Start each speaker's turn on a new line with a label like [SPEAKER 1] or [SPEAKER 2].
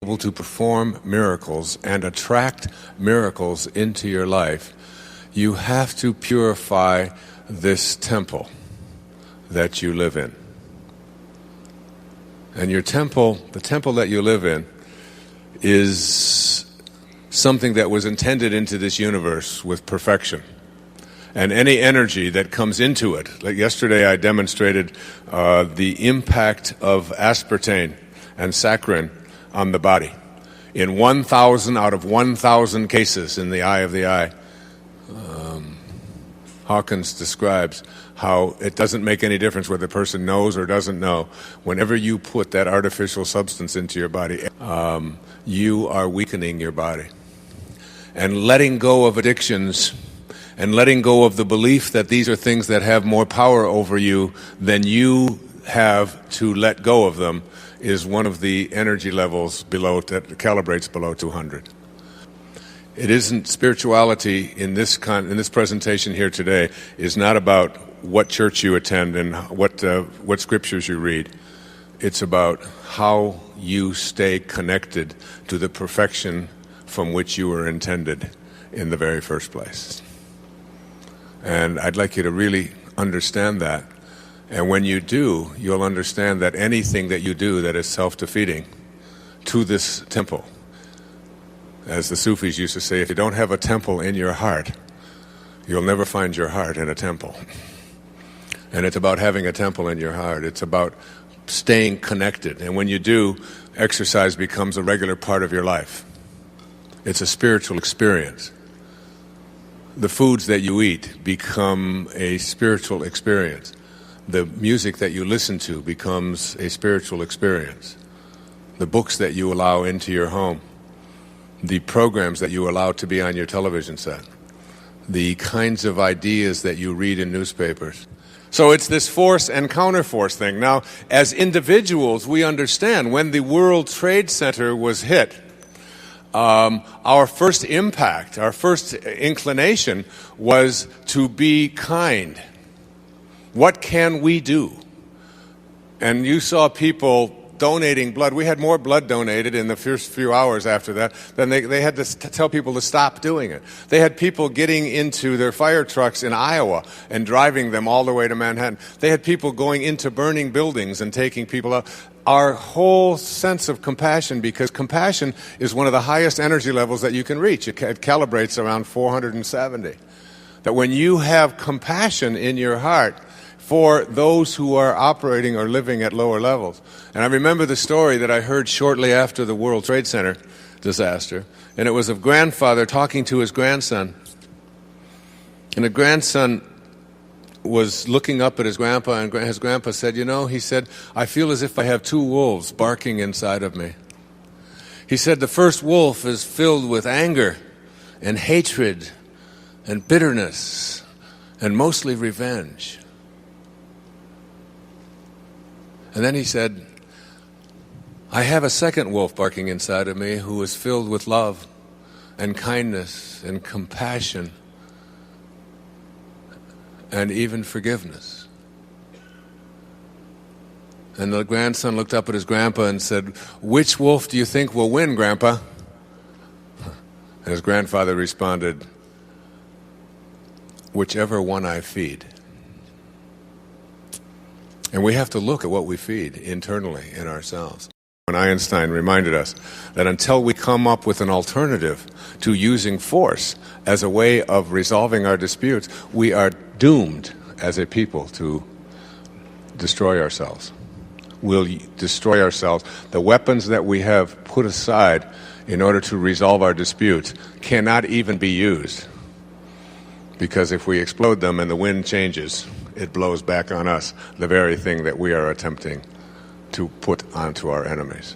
[SPEAKER 1] able to perform miracles and attract miracles into your life, you have to purify this temple that you live in. And your temple, the temple that you live in, is something that was intended into this universe with perfection. And any energy that comes into it, like yesterday I demonstrated the impact of aspartame and saccharin on the body. In 1,000 out of 1,000 cases in the eye of the eye, Hawkins describes how it doesn't make any difference whether the person knows or doesn't know. Whenever you put that artificial substance into your body, you are weakening your body. And letting go of addictions and letting go of the belief that these are things that have more power over you than you have to let go of them is one of the energy levels below that calibrates below 200. It isn't spirituality in this presentation here today is not about what church you attend and what scriptures you read. It's about how you stay connected to the perfection from which you were intended in the very first place. And I'd like you to really understand that. And when you do, you'll understand that anything that you do that is self-defeating to this temple, as the Sufis used to say, if you don't have a temple in your heart, you'll never find your heart in a temple. And it's about having a temple in your heart. It's about staying connected. And when you do, exercise becomes a regular part of your life. It's a spiritual experience. The foods that you eat become a spiritual experience. The music that you listen to becomes a spiritual experience. The books that you allow into your home, the programs that you allow to be on your television set, the kinds of ideas that you read in newspapers. So it's this force and counterforce thing. Now, as individuals, we understand when the World Trade Center was hit, our first impact, our first inclination was to be kind. What can we do? And you saw people donating blood. We had more blood donated in the first few hours after that than they had to tell people to stop doing it. They had people getting into their fire trucks in Iowa and driving them all the way to Manhattan. They had people going into burning buildings and taking people out. Our whole sense of compassion, because compassion is one of the highest energy levels that you can reach. It calibrates around 470. That when you have compassion in your heart for those who are operating or living at lower levels. And I remember the story that I heard shortly after the World Trade Center disaster, and it was of grandfather talking to his grandson. And the grandson was looking up at his grandpa, and his grandpa said, you know, he said, I feel as if I have two wolves barking inside of me. He said, the first wolf is filled with anger and hatred and bitterness and mostly revenge. And then he said, I have a second wolf barking inside of me who is filled with love and kindness and compassion and even forgiveness. And the grandson looked up at his grandpa and said, which wolf do you think will win, Grandpa? And his grandfather responded, whichever one I feed. And we have to look at what we feed internally in ourselves. When Einstein reminded us that until we come up with an alternative to using force as a way of resolving our disputes, we are doomed as a people to destroy ourselves. We'll destroy ourselves. The weapons that we have put aside in order to resolve our disputes cannot even be used. Because if we explode them and the wind changes, it blows back on us the very thing that we are attempting to put onto our enemies.